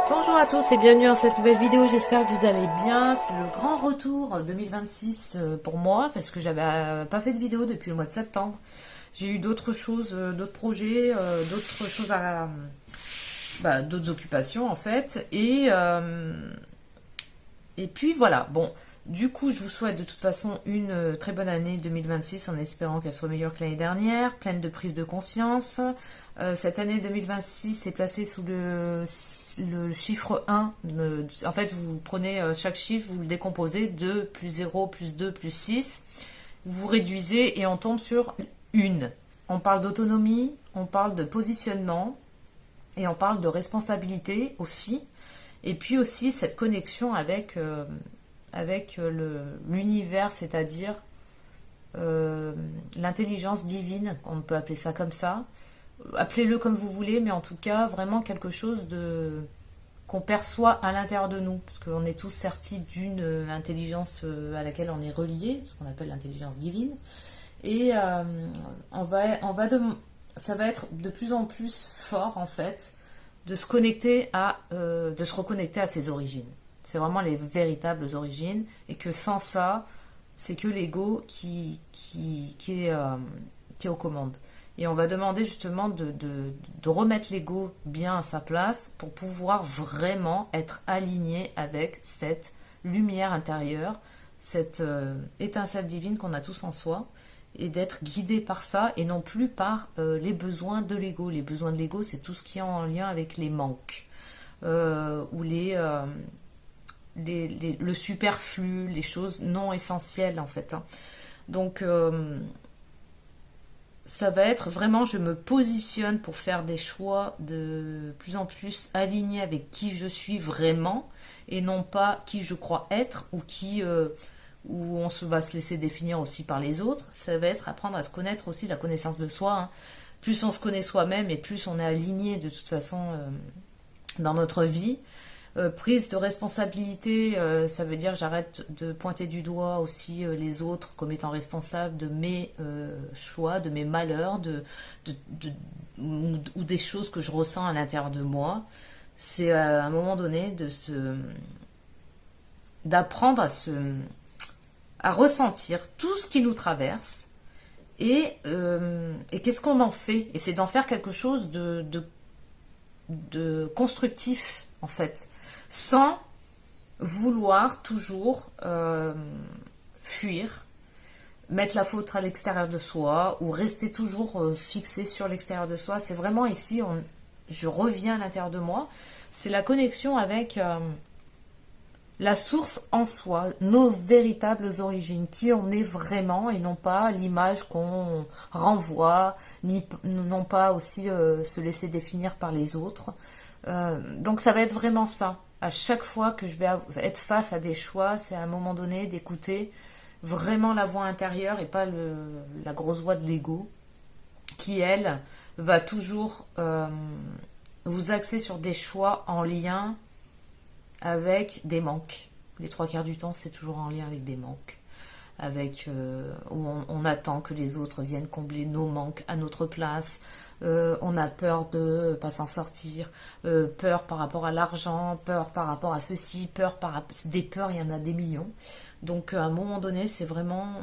Bonjour à tous et bienvenue dans cette nouvelle vidéo, j'espère que vous allez bien. C'est le grand retour 2026 pour moi parce que j'avais pas fait de vidéo depuis le mois de septembre. J'ai eu d'autres choses, d'autres projets, d'autres choses d'autres occupations en fait. Et puis voilà, bon, du coup je vous souhaite de toute façon une très bonne année 2026 en espérant qu'elle soit meilleure que l'année dernière, pleine de prise de conscience. Cette année 2026 est placée sous le chiffre 1. En fait, vous prenez chaque chiffre, vous le décomposez, 2 plus 0 plus 2 plus 6. Vous réduisez et on tombe sur une. On parle d'autonomie, on parle de positionnement et on parle de responsabilité aussi. Et puis aussi cette connexion avec l'univers, c'est-à-dire l'intelligence divine, on peut appeler ça comme ça. Appelez-le comme vous voulez, mais en tout cas, vraiment quelque chose qu'on perçoit à l'intérieur de nous, parce qu'on est tous sertis d'une intelligence à laquelle on est relié, ce qu'on appelle l'intelligence divine. Et ça va être de plus en plus fort, en fait, de se reconnecter à ses origines. C'est vraiment les véritables origines, et que sans ça, c'est que l'ego qui est aux commandes. Et on va demander justement de remettre l'ego bien à sa place pour pouvoir vraiment être aligné avec cette lumière intérieure, cette étincelle divine qu'on a tous en soi, et d'être guidé par ça et non plus par les besoins de l'ego. Les besoins de l'ego, c'est tout ce qui est en lien avec les manques, ou le superflu, les choses non essentielles en fait. Hein. Donc ça va être vraiment, je me positionne pour faire des choix de plus en plus alignés avec qui je suis vraiment et non pas qui je crois être où va se laisser définir aussi par les autres. Ça va être apprendre à se connaître aussi, la connaissance de soi. Hein. Plus on se connaît soi-même et plus on est aligné de toute façon dans notre vie. Prise de responsabilité, ça veut dire j'arrête de pointer du doigt aussi les autres comme étant responsables de mes choix, de mes malheurs, ou des choses que je ressens à l'intérieur de moi. C'est à un moment donné d'apprendre à ressentir tout ce qui nous traverse et qu'est-ce qu'on en fait. Et c'est d'en faire quelque chose de constructif en fait, sans vouloir toujours fuir, mettre la faute à l'extérieur de soi ou rester toujours fixé sur l'extérieur de soi. C'est vraiment ici, je reviens à l'intérieur de moi. C'est la connexion avec la source en soi, nos véritables origines, qui on est vraiment et non pas l'image qu'on renvoie, non pas aussi se laisser définir par les autres. Donc ça va être vraiment ça. À chaque fois que je vais être face à des choix, c'est à un moment donné d'écouter vraiment la voix intérieure et pas la grosse voix de l'ego qui, elle, va toujours vous axer sur des choix en lien avec des manques. Les trois quarts du temps, c'est toujours en lien avec des manques. Où on attend que les autres viennent combler nos manques à notre place. On a peur de ne pas s'en sortir, peur par rapport à l'argent, peur par rapport à ceci, des peurs, il y en a des millions. Donc à un moment donné, c'est vraiment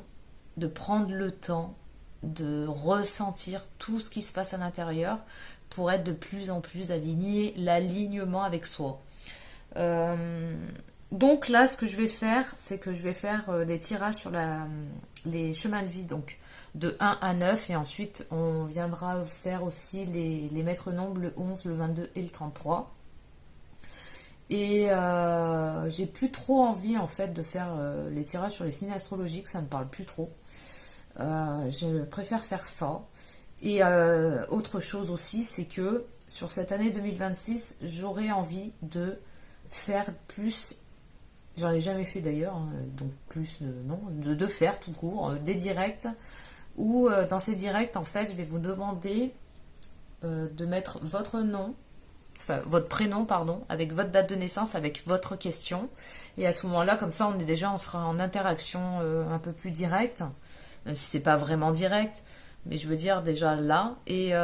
de prendre le temps de ressentir tout ce qui se passe à l'intérieur pour être de plus en plus aligné, l'alignement avec soi. Donc là, ce que je vais faire, c'est que je vais faire des tirages sur les chemins de vie, donc de 1 à 9, et ensuite on viendra faire aussi les maîtres nombres, le 11, le 22 et le 33. Et j'ai plus trop envie en fait de faire les tirages sur les signes astrologiques, ça me parle plus trop. Je préfère faire ça. Et autre chose aussi, c'est que sur cette année 2026, j'aurais envie de faire plus, j'en ai jamais fait d'ailleurs, hein, donc plus non, de faire tout court des directs où dans ces directs en fait je vais vous demander de mettre votre nom, enfin votre prénom pardon, avec votre date de naissance, avec votre question, et à ce moment-là comme ça on sera en interaction un peu plus directe, même si c'est pas vraiment direct, mais je veux dire déjà là, et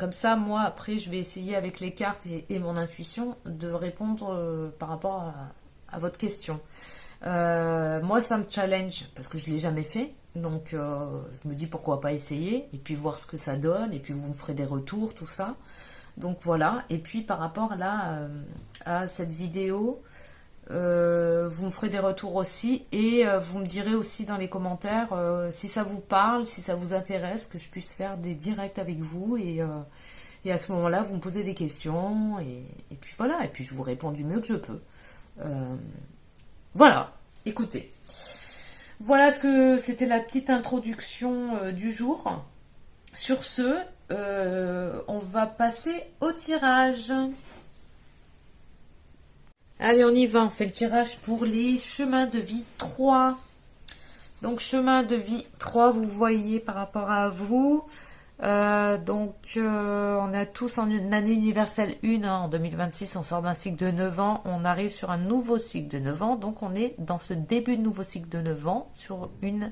Comme ça, moi, après, je vais essayer avec les cartes et mon intuition de répondre par rapport à votre question. Moi, ça me challenge parce que je ne l'ai jamais fait. Donc, je me dis pourquoi pas essayer et puis voir ce que ça donne. Et puis, vous me ferez des retours, tout ça. Donc, voilà. Et puis, par rapport là à cette vidéo, vous me ferez des retours aussi. Et vous me direz aussi dans les commentaires si ça vous parle, si ça vous intéresse, que je puisse faire des directs avec vous. Et à ce moment-là, vous me posez des questions. Et puis, voilà. Et puis, je vous réponds du mieux que je peux. Euh, voilà, écoutez. Voilà ce que c'était la petite introduction du jour. Sur ce, on va passer au tirage. Allez, on y va, on fait le tirage pour les chemins de vie 3. Donc, chemin de vie 3, vous voyez par rapport à vous. On a tous en une année universelle 1, hein, en 2026, on sort d'un cycle de 9 ans, on arrive sur un nouveau cycle de 9 ans, donc on est dans ce début de nouveau cycle de 9 ans, sur une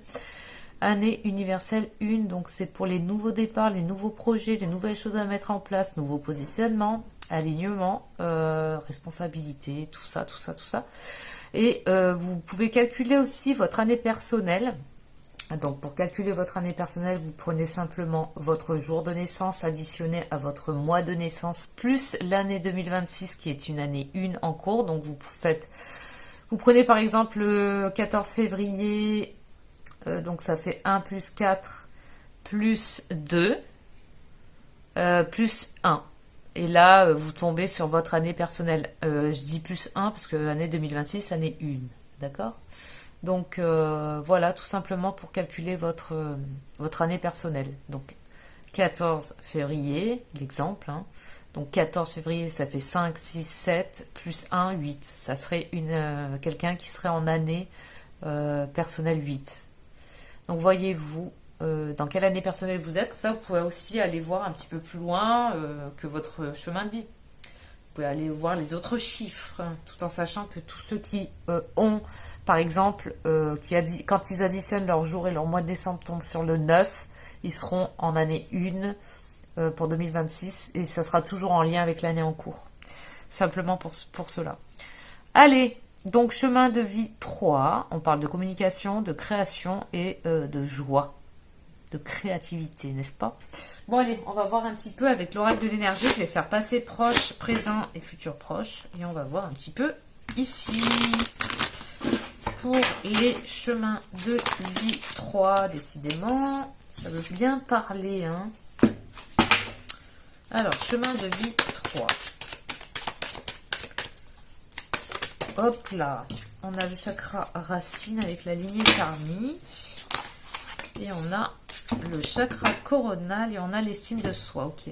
année universelle 1, donc c'est pour les nouveaux départs, les nouveaux projets, les nouvelles choses à mettre en place, nouveaux positionnements, alignement, responsabilité, tout ça, tout ça, tout ça. Et vous pouvez calculer aussi votre année personnelle. Donc, pour calculer votre année personnelle, vous prenez simplement votre jour de naissance additionné à votre mois de naissance, plus l'année 2026 qui est une année 1 en cours. Donc, vous prenez par exemple le 14 février, donc ça fait 1 plus 4 plus 2 plus 1. Et là, vous tombez sur votre année personnelle. Je dis plus 1 parce que l'année 2026, année 1. D'accord ? Donc voilà, tout simplement pour calculer votre année personnelle. Donc 14 février, l'exemple. Hein. Donc 14 février, ça fait 5, 6, 7, plus 1, 8. Ça serait quelqu'un qui serait en année personnelle 8. Donc voyez-vous dans quelle année personnelle vous êtes. Comme ça, vous pouvez aussi aller voir un petit peu plus loin que votre chemin de vie. Vous pouvez aller voir les autres chiffres, tout en sachant que tous ceux qui ont... Par exemple, quand ils additionnent leur jour et leur mois de décembre tombe sur le 9, ils seront en année 1 pour 2026 et ça sera toujours en lien avec l'année en cours. Simplement pour cela. Allez, donc chemin de vie 3, on parle de communication, de création et de joie, de créativité, n'est-ce pas? Bon allez, on va voir un petit peu avec l'oracle de l'énergie. Je vais faire passé, proche, présent et futur proche. Et on va voir un petit peu ici. Pour les chemins de vie 3, décidément, ça veut bien parler. Hein. Alors, chemin de vie 3. Hop là, on a le chakra racine avec la lignée karmique. Et on a le chakra coronal et on a l'estime de soi. Ok.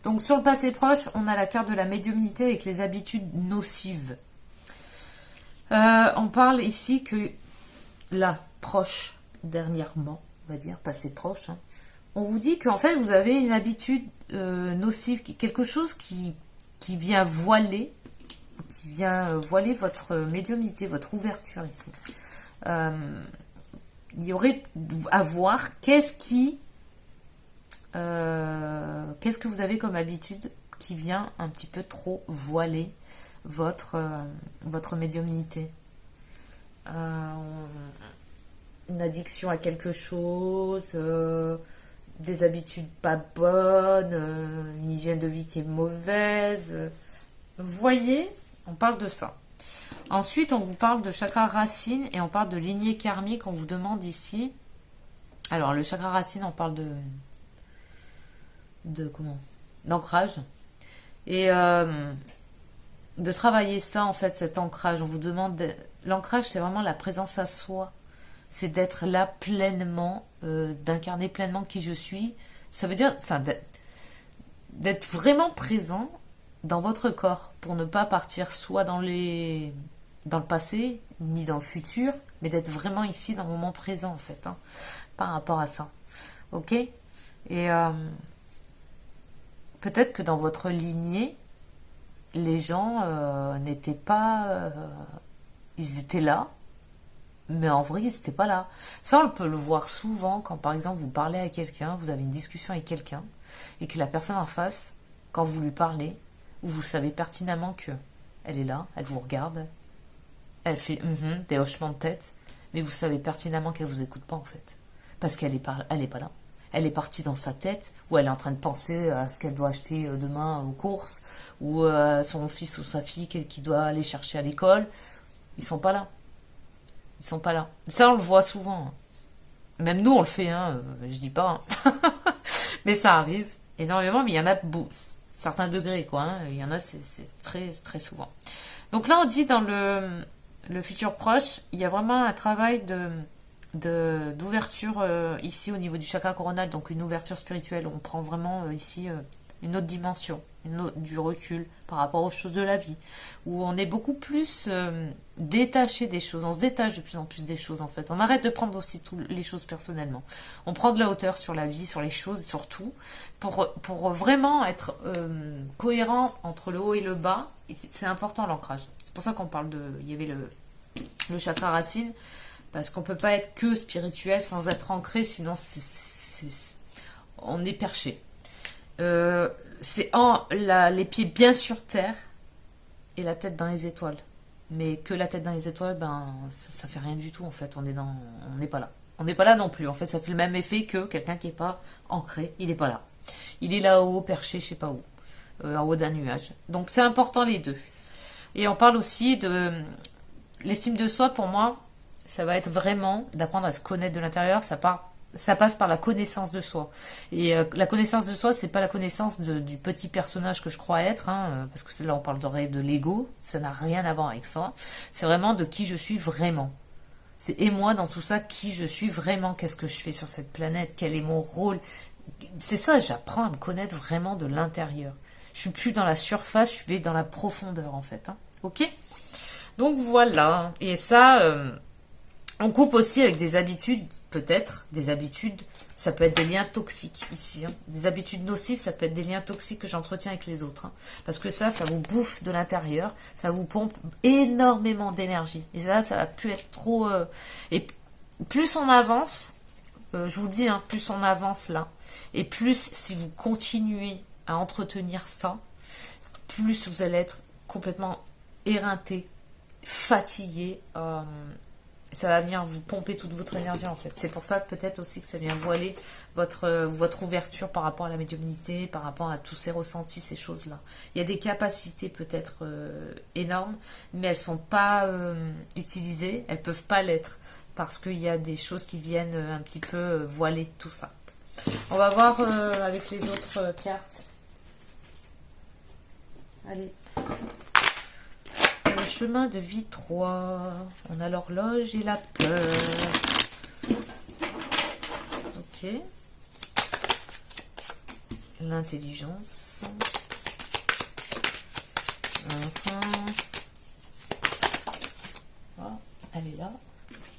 Donc, sur le passé proche, on a la carte de la médiumnité avec les habitudes nocives. On parle ici que là, proche, dernièrement, on va dire, passé proche, hein, on vous dit qu'en fait, vous avez une habitude nocive, quelque chose qui vient voiler votre médiumnité, votre ouverture ici. Il y aurait à voir qu'est-ce que vous avez comme habitude qui vient un petit peu trop voiler votre médiumnité. Une addiction à quelque chose, des habitudes pas bonnes, une hygiène de vie qui est mauvaise. Vous voyez, on parle de ça. Ensuite, on vous parle de chakra racine et on parle de lignée karmique. On vous demande ici. Alors, le chakra racine, on parle d'ancrage. Et de travailler ça, en fait, cet ancrage. On vous demande... L'ancrage, c'est vraiment la présence à soi. C'est d'être là pleinement, d'incarner pleinement qui je suis. Ça veut dire, enfin, d'être vraiment présent dans votre corps pour ne pas partir soit dans le passé, ni dans le futur, mais d'être vraiment ici dans le moment présent, en fait, hein, par rapport à ça. Ok ? Et peut-être que dans votre lignée, les gens n'étaient pas... ils étaient là, mais en vrai, c'était pas là. Ça, on peut le voir souvent quand, par exemple, vous parlez à quelqu'un, vous avez une discussion avec quelqu'un, et que la personne en face, quand vous lui parlez, vous savez pertinemment que elle est là, elle vous regarde, elle fait des hochements de tête, mais vous savez pertinemment qu'elle vous écoute pas en fait, parce qu'elle elle est pas là. Elle est partie dans sa tête, ou elle est en train de penser à ce qu'elle doit acheter demain aux courses, ou son fils ou sa fille qui doit aller chercher à l'école. Ils sont pas là. Ils sont pas là. Ça, on le voit souvent, hein. Même nous, on le fait, hein, je dis pas, hein. Mais ça arrive énormément, mais il y en a certains degrés, quoi, hein. Il y en a, c'est très, très souvent. Donc là, on dit dans le futur proche, il y a vraiment un travail d'ouverture ici au niveau du chakra coronal, donc une ouverture spirituelle. On prend vraiment ici une autre dimension, du recul par rapport aux choses de la vie, où on est beaucoup plus détaché des choses. On se détache de plus en plus des choses en fait. On arrête de prendre aussi toutes les choses personnellement. On prend de la hauteur sur la vie, sur les choses, sur tout, pour vraiment être cohérent entre le haut et le bas. Et c'est important l'ancrage. C'est pour ça qu'on parle de... Il y avait le chakra racine, parce qu'on peut pas être que spirituel sans être ancré, sinon on est perché. C'est les pieds bien sur terre et la tête dans les étoiles. Mais que la tête dans les étoiles, ben ça fait rien du tout en fait. On n'est pas là. On n'est pas là non plus. En fait, ça fait le même effet que quelqu'un qui est pas ancré. Il n'est pas là. Il est là-haut, perché, je sais pas où, en haut d'un nuage. Donc c'est important les deux. Et on parle aussi de l'estime de soi. Pour moi, ça va être vraiment d'apprendre à se connaître de l'intérieur. Ça passe par la connaissance de soi. Et la connaissance de soi, c'est pas la connaissance du petit personnage que je crois être, hein, parce que là on parlerait de l'ego, ça n'a rien à voir avec ça. C'est vraiment de qui je suis vraiment. C'est et moi dans tout ça, qui je suis vraiment, qu'est-ce que je fais sur cette planète, quel est mon rôle. C'est ça, j'apprends à me connaître vraiment de l'intérieur. Je suis plus dans la surface, je vais dans la profondeur en fait. Hein. Ok? Donc voilà. Et ça... on coupe aussi avec des habitudes, peut-être, des habitudes, ça peut être des liens toxiques ici. Hein. Des habitudes nocives, ça peut être des liens toxiques que j'entretiens avec les autres. Hein. Parce que ça vous bouffe de l'intérieur, ça vous pompe énormément d'énergie. Et ça va plus être trop... Et plus on avance, je vous dis, hein, plus on avance là, et plus si vous continuez à entretenir ça, plus vous allez être complètement éreinté, fatigué, ça va venir vous pomper toute votre énergie en fait. C'est pour ça que peut-être aussi que ça vient voiler votre ouverture par rapport à la médiumnité, par rapport à tous ces ressentis, ces choses-là. Il y a des capacités peut-être énormes, mais elles ne sont pas utilisées, elles ne peuvent pas l'être, parce qu'il y a des choses qui viennent un petit peu voiler tout ça. On va voir avec les autres cartes. Allez. Le chemin de vie 3. On a l'horloge et la peur. Ok. L'intelligence. Oh, elle est là.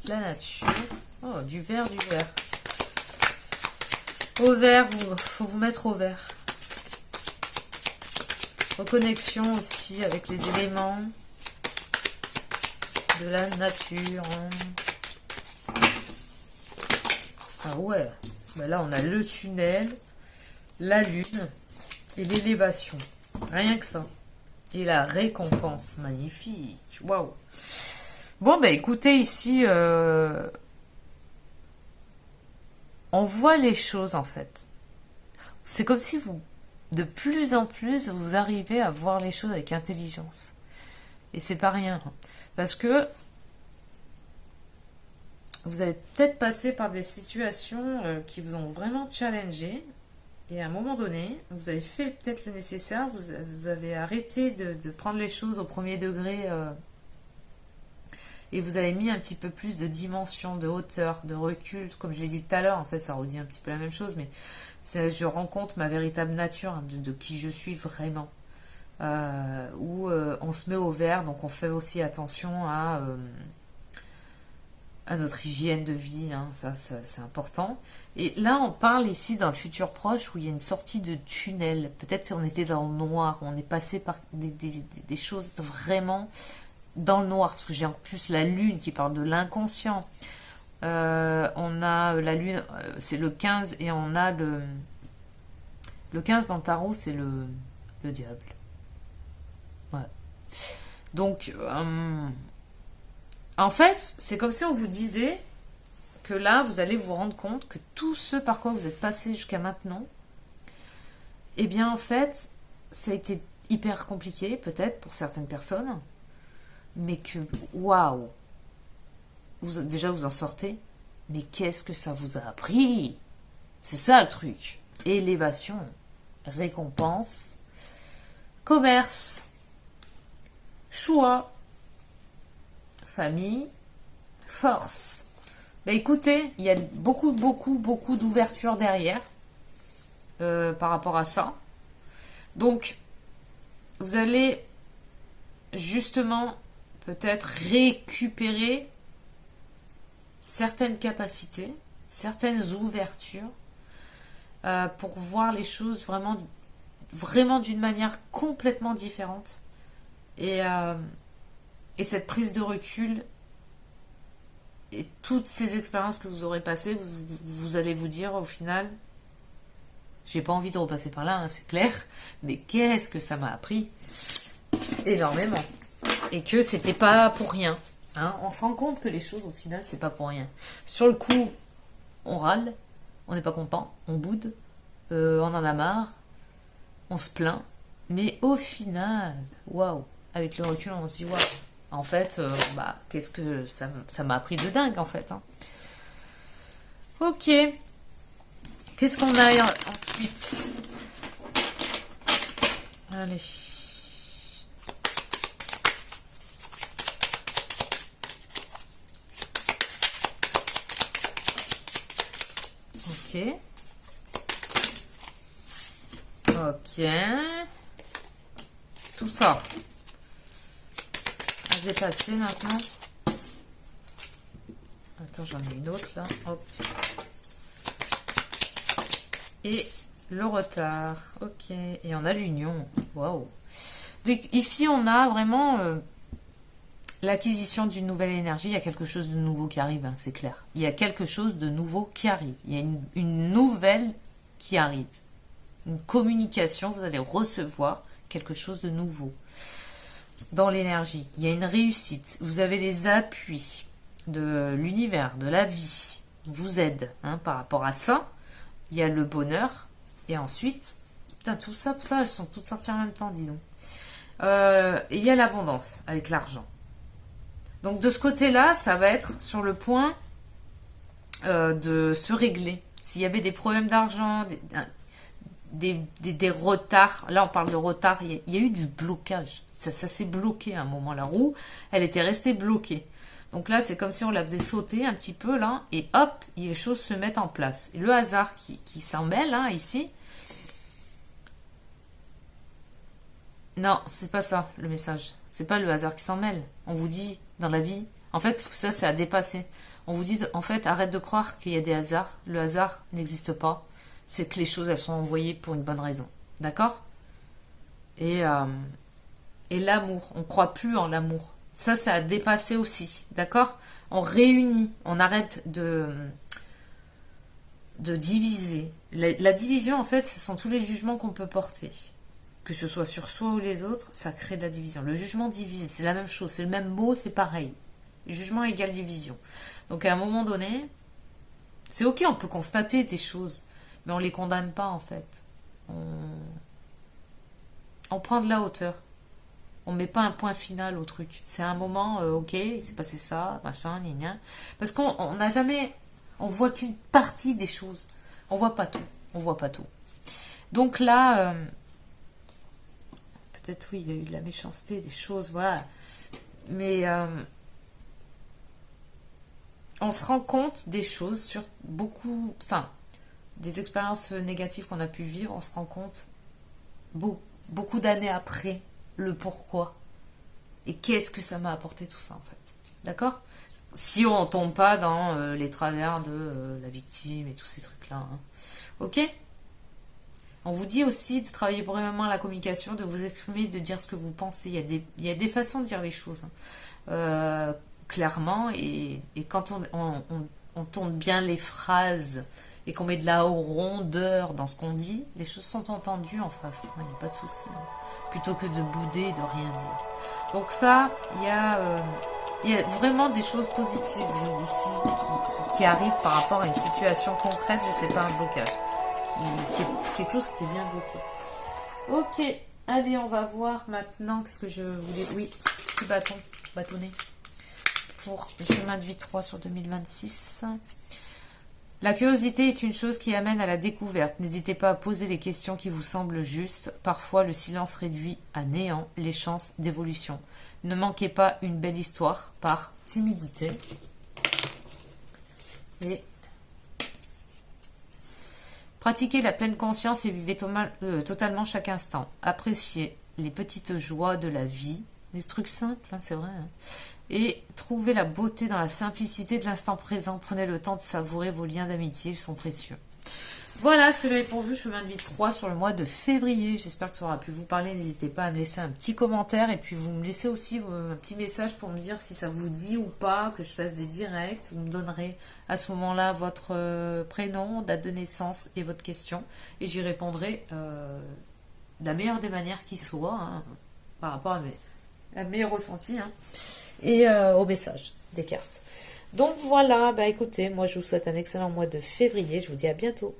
La nature. Oh, du vert, du vert. Au vert, faut vous mettre au vert. Reconnexion aussi avec les éléments de la nature. Ah ouais, ben là on a le tunnel, la lune et l'élévation. Rien que ça. Et la récompense, magnifique. Waouh. Bon ben écoutez ici, on voit les choses en fait. C'est comme si de plus en plus, vous arrivez à voir les choses avec intelligence. Et c'est pas rien. Parce que vous allez peut-être passer par des situations qui vous ont vraiment challengé. Et à un moment donné, vous avez fait peut-être le nécessaire. Vous avez arrêté de prendre les choses au premier degré. Et vous avez mis un petit peu plus de dimension, de hauteur, de recul. Comme je l'ai dit tout à l'heure, en fait, ça redit un petit peu la même chose. Mais je rencontre ma véritable nature, hein, de qui je suis vraiment. Où on se met au vert, donc on fait aussi attention à notre hygiène de vie, hein, ça c'est important. Et là on parle ici dans le futur proche où il y a une sortie de tunnel, peut-être qu'on était dans le noir, on est passé par des choses vraiment dans le noir, parce que j'ai en plus la lune qui parle de l'inconscient. On a la lune, c'est le 15, et on a le 15 dans le tarot, c'est le diable. Ouais. Donc, en fait, c'est comme si on vous disait que là, vous allez vous rendre compte que tout ce par quoi vous êtes passé jusqu'à maintenant, eh bien, en fait, ça a été hyper compliqué, peut-être, pour certaines personnes, mais que, waouh, déjà, vous en sortez, mais qu'est-ce que ça vous a appris? C'est ça le truc. Élévation, récompense, commerce, choix, famille, force. Bah écoutez, il y a beaucoup, beaucoup, beaucoup d'ouverture derrière par rapport à ça. Donc, vous allez justement peut-être récupérer certaines capacités, certaines ouvertures pour voir les choses vraiment, vraiment d'une manière complètement différente. Et cette prise de recul et toutes ces expériences que vous aurez passées, vous allez vous dire au final, j'ai pas envie de repasser par là, hein, c'est clair, mais qu'est-ce que ça m'a appris énormément. Et que c'était pas pour rien. Hein. On se rend compte que les choses, au final, c'est pas pour rien. Sur le coup, on râle, on n'est pas content, on boude, on en a marre, on se plaint, mais au final, waouh, avec le recul, on se dit waouh. En fait, qu'est-ce que ça m'a appris de dingue, en fait. Hein. Ok. Qu'est-ce qu'on a ensuite? Allez. Ok. Ok. Tout ça. Je vais passer maintenant. Attends, j'en ai une autre là. Hop. Et le retard. Ok. Et on a l'union. Waouh. Donc ici, on a vraiment l'acquisition d'une nouvelle énergie. Il y a quelque chose de nouveau qui arrive, hein, c'est clair. Il y a quelque chose de nouveau qui arrive. Il y a une nouvelle qui arrive. Une communication. Vous allez recevoir quelque chose de nouveau. Dans l'énergie, il y a une réussite. Vous avez les appuis de l'univers, de la vie. Vous aide par rapport à ça. Il y a le bonheur. Et ensuite, putain, tout ça, elles sont toutes sorties en même temps, dis donc. Et il y a l'abondance avec l'argent. Donc de ce côté-là, ça va être sur le point de se régler. S'il y avait des problèmes d'argent, des retards. Là, on parle de retard. Il y a eu du blocage. Ça s'est bloqué à un moment. La roue, elle était restée bloquée. Donc là, c'est comme si on la faisait sauter un petit peu, là. Et hop, les choses se mettent en place. Et le hasard qui s'en mêle, hein, ici. Non, c'est pas ça, le message. C'est pas le hasard qui s'en mêle. On vous dit, dans la vie... En fait, parce que ça, c'est à dépasser. On vous dit, en fait, arrête de croire qu'il y a des hasards. Le hasard n'existe pas. C'est que les choses, elles sont envoyées pour une bonne raison. D'accord ? Et l'amour, on ne croit plus en l'amour. Ça a dépassé aussi. D'accord ? On réunit, on arrête de diviser. La division, en fait, ce sont tous les jugements qu'on peut porter. Que ce soit sur soi ou les autres, ça crée de la division. Le jugement divise, c'est la même chose. C'est le même mot, c'est pareil. Jugement égale division. Donc à un moment donné, c'est ok, on peut constater des choses. Mais on ne les condamne pas, en fait. On prend de la hauteur. On ne met pas un point final au truc. C'est un moment, ok, il s'est passé ça, machin, gna. Parce qu'on n'a jamais... On voit qu'une partie des choses. On voit pas tout. On voit pas tout. Donc là, peut-être oui, il y a eu de la méchanceté, des choses, voilà. Mais on se rend compte des choses sur beaucoup... Enfin, des expériences négatives qu'on a pu vivre, on se rend compte beaucoup d'années après le pourquoi. Et qu'est-ce que ça m'a apporté tout ça, en fait. D'accord ? Si on ne tombe pas dans les travers de la victime et tous ces trucs-là. Hein. Ok ? On vous dit aussi de travailler vraiment la communication, de vous exprimer, de dire ce que vous pensez. Il y a des façons de dire les choses, hein. Clairement. Et quand on tourne bien les phrases et qu'on met de la rondeur dans ce qu'on dit, les choses sont entendues en face. Il n'y a pas de souci, hein. Plutôt que de bouder et de rien dire. Donc ça, il y a vraiment des choses positives ici qui arrivent par rapport à une situation concrète, je sais pas, un blocage. Quelque chose qui était bien bloqué. Ok, allez, on va voir maintenant ce que je voulais. Oui, petit bâtonnet pour le chemin de vie 3 sur 2026. La curiosité est une chose qui amène à la découverte. N'hésitez pas à poser les questions qui vous semblent justes. Parfois, le silence réduit à néant les chances d'évolution. Ne manquez pas une belle histoire par timidité. Et pratiquez la pleine conscience et vivez totalement chaque instant. Appréciez les petites joies de la vie. Des trucs simples, hein, c'est vrai. Hein. Et trouvez la beauté dans la simplicité de l'instant présent. Prenez le temps de savourer vos liens d'amitié, ils sont précieux. Voilà ce que j'avais pour vous, chemin de vie 3 sur le mois de février. J'espère que ça aura pu vous parler. N'hésitez pas à me laisser un petit commentaire et puis vous me laissez aussi un petit message pour me dire si ça vous dit ou pas que je fasse des directs. Vous me donnerez à ce moment-là votre prénom, date de naissance et votre question et j'y répondrai de la meilleure des manières qui soit, hein, par rapport à mes ressentis, hein, et au message des cartes. Donc voilà, bah écoutez, moi je vous souhaite un excellent mois de février. Je vous dis à bientôt.